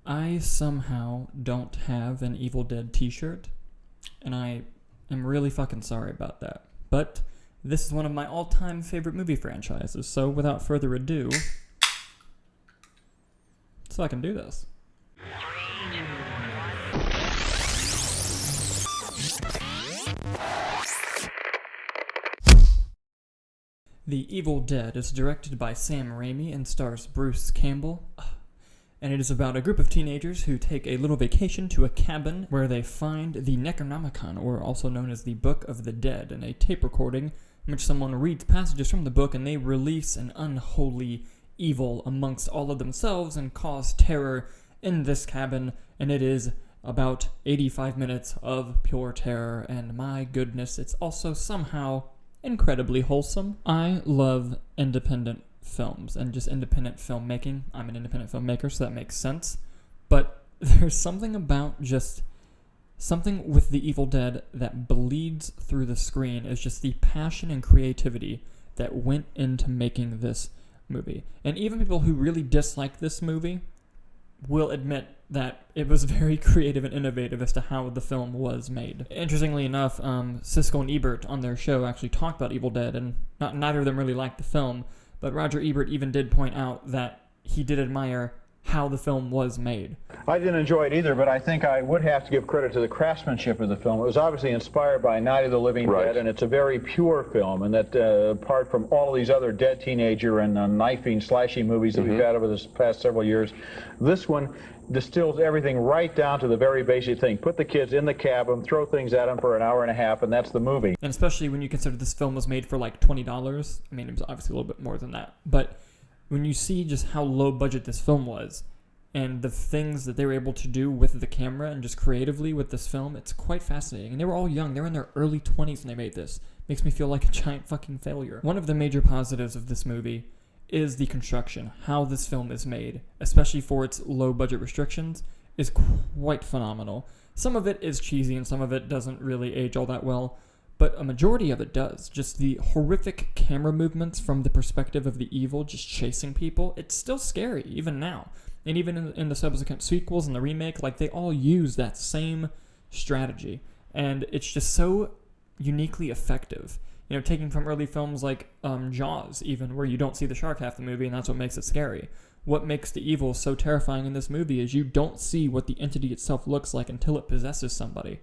I somehow don't have an Evil Dead t-shirt, and I am really fucking sorry about that. But this is one of my all-time favorite movie franchises, so without further ado, so I can do this. The Evil Dead is directed by Sam Raimi and stars Bruce Campbell. And it is about a group of teenagers who take a little vacation to a cabin where they find the Necronomicon, or also known as the Book of the Dead, and a tape recording in which someone reads passages from the book and they release an unholy evil amongst all of themselves and cause terror in this cabin, and it is about 85 minutes of pure terror, and my goodness, it's also somehow incredibly wholesome. I love independent films and just independent filmmaking. I'm an independent filmmaker, so that makes sense. But there's something about just something with The Evil Dead that bleeds through the screen is just the passion and creativity that went into making this movie. And even people who really dislike this movie will admit that it was very creative and innovative as to how the film was made. Interestingly enough, Siskel and Ebert on their show actually talked about Evil Dead, and neither of them really liked the film, but Roger Ebert even did point out that he did admire how the film was made. I didn't enjoy it either, but I think I would have to give credit to the craftsmanship of the film. It was obviously inspired by Night of the Living Dead, and it's a very pure film, and that apart from all these other dead teenager and knifing, slashing movies that we've had over this past several years, this one distills everything right down to the very basic thing. Put the kids in the cabin, throw things at them for an hour and a half, and that's the movie. And especially when you consider this film was made for like $20. I mean, it was obviously a little bit more than that, but when you see just how low budget this film was and the things that they were able to do with the camera and just creatively with this film, it's quite fascinating. And they were all young. They were in their early 20s when they made this. Makes me feel like a giant fucking failure. One of the major positives of this movie is the construction. How this film is made, especially for its low budget restrictions, is quite phenomenal. Some of it is cheesy and some of it doesn't really age all that well, but a majority of it does. Just the horrific camera movements from the perspective of the evil just chasing people, it's still scary, even now. And even in the subsequent sequels and the remake, like, they all use that same strategy. And it's just so uniquely effective. You know, taking from early films like Jaws, even, where you don't see the shark half the movie, and that's what makes it scary. What makes the evil so terrifying in this movie is you don't see what the entity itself looks like until it possesses somebody.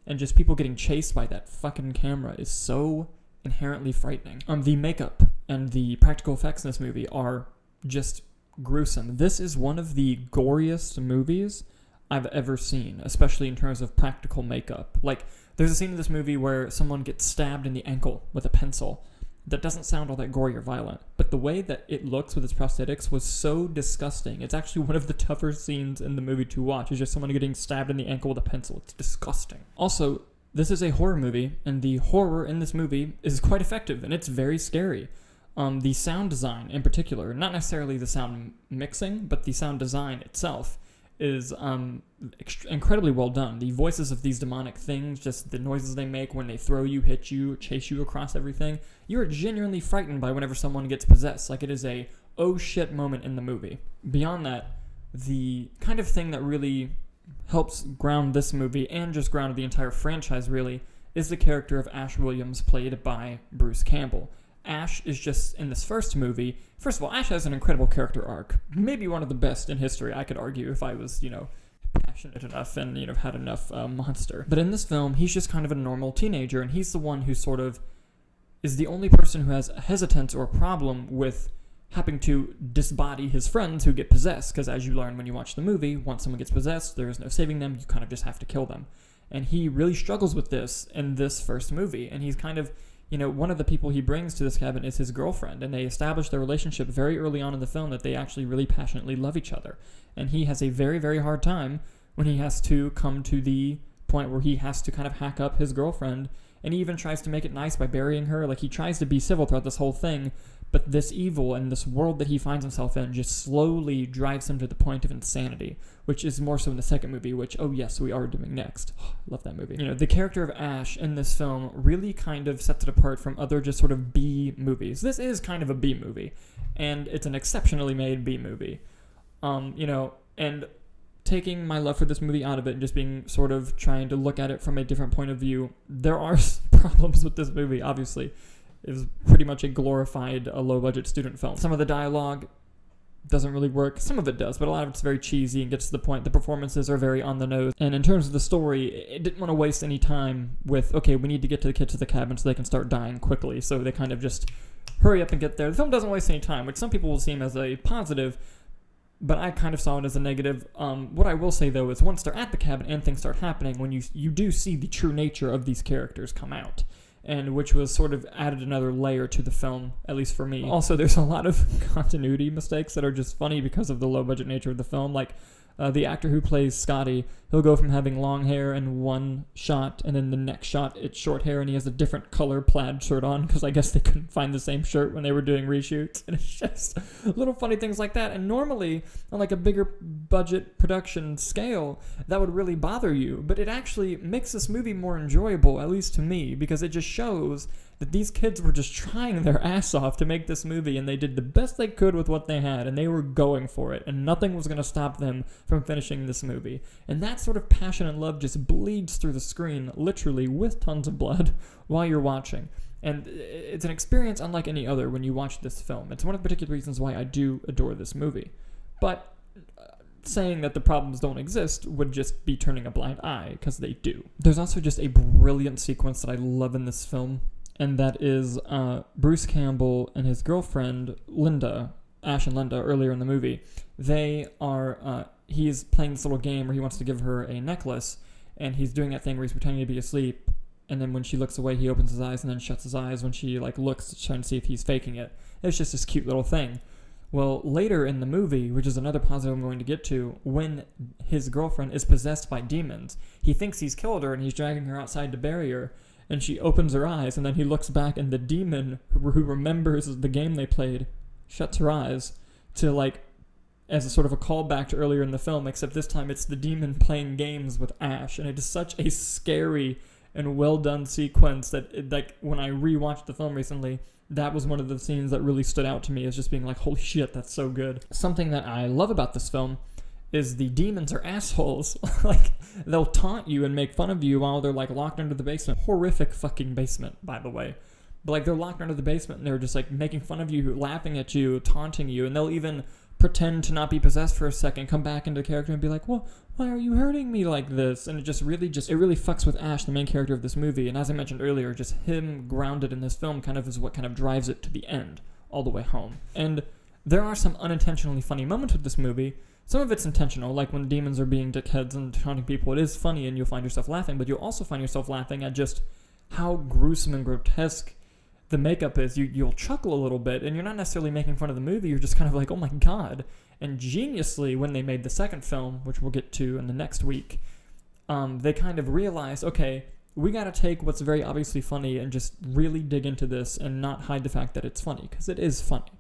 And just people getting chased by that fucking camera is so inherently frightening. The makeup and the practical effects in this movie are just gruesome. This is one of the goriest movies I've ever seen, especially in terms of practical makeup. Like, there's a scene in this movie where someone gets stabbed in the ankle with a pencil. That doesn't sound all that gory or violent, but the way that it looks with its prosthetics was so disgusting. It's actually one of the tougher scenes in the movie to watch. It's just someone getting stabbed in the ankle with a pencil. It's disgusting. Also, this is a horror movie, and the horror in this movie is quite effective, and it's very scary. The sound design in particular, not necessarily the sound mixing, but the sound design itself is incredibly well done. The voices of these demonic things, just the noises they make when they throw you, hit you, chase you across everything, you are genuinely frightened by whenever someone gets possessed. Like, it is a oh shit moment in the movie. Beyond that, the kind of thing that really helps ground this movie, and just ground the entire franchise really, is the character of Ash Williams, played by Bruce Campbell. Ash is just, in this first movie, first of all, Ash has an incredible character arc. Maybe one of the best in history, I could argue, if I was, passionate enough and, had enough monster. But in this film, he's just kind of a normal teenager, and he's the one who sort of is the only person who has a hesitance or a problem with having to disbody his friends who get possessed, because as you learn when you watch the movie, once someone gets possessed, there is no saving them, you kind of just have to kill them. And he really struggles with this in this first movie, and he's kind of, one of the people he brings to this cabin is his girlfriend, and they establish their relationship very early on in the film that they actually really passionately love each other. And he has a very, very hard time when he has to come to the point where he has to kind of hack up his girlfriend, and he even tries to make it nice by burying her. Like, he tries to be civil throughout this whole thing, but this evil and this world that he finds himself in just slowly drives him to the point of insanity, which is more so in the second movie, which, oh yes, we are doing next. Oh, I love that movie. The character of Ash in this film really kind of sets it apart from other just sort of B movies. This is kind of a B movie, and it's an exceptionally made B movie. And taking my love for this movie out of it and just being sort of trying to look at it from a different point of view, there are problems with this movie, obviously. It was pretty much a glorified, low-budget student film. Some of the dialogue doesn't really work. Some of it does, but a lot of it's very cheesy and gets to the point. The performances are very on the nose. And in terms of the story, it didn't want to waste any time with, okay, we need to get to the kids to the cabin so they can start dying quickly. So they kind of just hurry up and get there. The film doesn't waste any time, which some people will see as a positive, but I kind of saw it as a negative. What I will say, though, is once they're at the cabin and things start happening, when you do see the true nature of these characters come out, and which was sort of added another layer to the film, at least for me. Also, there's a lot of continuity mistakes that are just funny because of the low-budget nature of the film. Like, the actor who plays Scotty, he'll go from having long hair in one shot, and then the next shot, it's short hair, and he has a different color plaid shirt on, because I guess they couldn't find the same shirt when they were doing reshoots. And it's just little funny things like that. And normally, on like a bigger budget production scale, that would really bother you. But it actually makes this movie more enjoyable, at least to me, because it just shows that these kids were just trying their ass off to make this movie, and they did the best they could with what they had, and they were going for it, and nothing was going to stop them from finishing this movie. And that sort of passion and love just bleeds through the screen, literally, with tons of blood, while you're watching. And it's an experience unlike any other when you watch this film. It's one of the particular reasons why I do adore this movie. But saying that the problems don't exist would just be turning a blind eye, because they do. There's also just a brilliant sequence that I love in this film, and that is Bruce Campbell and his girlfriend, Linda, Ash and Linda, earlier in the movie. They are, he's playing this little game where he wants to give her a necklace, and he's doing that thing where he's pretending to be asleep, and then when she looks away, he opens his eyes and then shuts his eyes when she, like, looks, trying to see if he's faking it. It's just this cute little thing. Well, later in the movie, which is another positive I'm going to get to, when his girlfriend is possessed by demons, he thinks he's killed her, and he's dragging her outside to bury her, and she opens her eyes, and then he looks back, and the demon who remembers the game they played shuts her eyes to, like, as a sort of a callback to earlier in the film, except this time it's the demon playing games with Ash, and it is such a scary and well-done sequence that, like, when I rewatched the film recently, that was one of the scenes that really stood out to me as just being like, holy shit, that's so good. Something that I love about this film is the demons are assholes. Like, they'll taunt you and make fun of you while they're, like, locked under the basement. Horrific fucking basement, by the way. But, like, they're locked under the basement, and they're just, like, making fun of you, laughing at you, taunting you, and they'll even pretend to not be possessed for a second, come back into character and be like, well, why are you hurting me like this? And it really fucks with Ash, the main character of this movie. And as I mentioned earlier, just him grounded in this film kind of is what kind of drives it to the end, all the way home. And there are some unintentionally funny moments with this movie. Some of it's intentional, like when demons are being dickheads and taunting people. It is funny and you'll find yourself laughing, but you'll also find yourself laughing at just how gruesome and grotesque the makeup is. You'll chuckle a little bit, and you're not necessarily making fun of the movie. You're just kind of like, oh my god. And geniusly, when they made the second film, which we'll get to in the next week, they kind of realized, okay, we got to take what's very obviously funny and just really dig into this and not hide the fact that it's funny, because it is funny.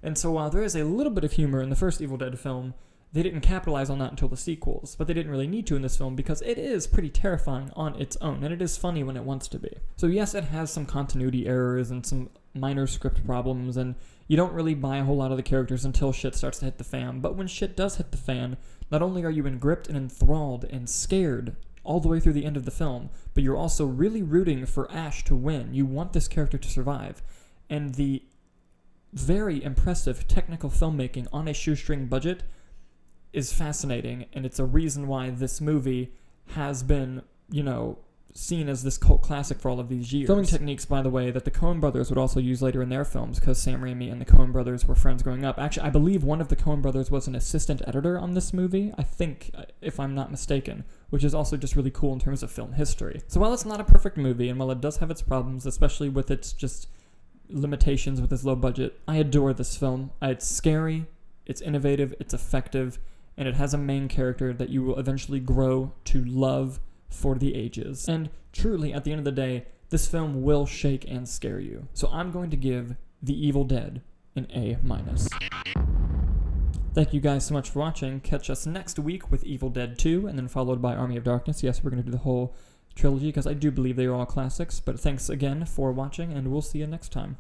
And so while there is a little bit of humor in the first Evil Dead film, they didn't capitalize on that until the sequels, but they didn't really need to in this film because it is pretty terrifying on its own, and it is funny when it wants to be. So yes, it has some continuity errors and some minor script problems, and you don't really buy a whole lot of the characters until shit starts to hit the fan. But when shit does hit the fan, not only are you engripped and enthralled and scared all the way through the end of the film, but you're also really rooting for Ash to win. You want this character to survive. And the very impressive technical filmmaking on a shoestring budget is fascinating, and it's a reason why this movie has been, seen as this cult classic for all of these years. Filming techniques, by the way, that the Coen brothers would also use later in their films, because Sam Raimi and the Coen brothers were friends growing up. Actually, I believe one of the Coen brothers was an assistant editor on this movie, I think, if I'm not mistaken, which is also just really cool in terms of film history. So while it's not a perfect movie, and while it does have its problems, especially with its just limitations with its low budget, I adore this film. It's scary, it's innovative, it's effective, and it has a main character that you will eventually grow to love for the ages. And truly, at the end of the day, this film will shake and scare you. So I'm going to give The Evil Dead an A-. Thank you guys so much for watching. Catch us next week with Evil Dead 2, and then followed by Army of Darkness. Yes, we're going to do the whole trilogy, because I do believe they are all classics. But thanks again for watching, and we'll see you next time.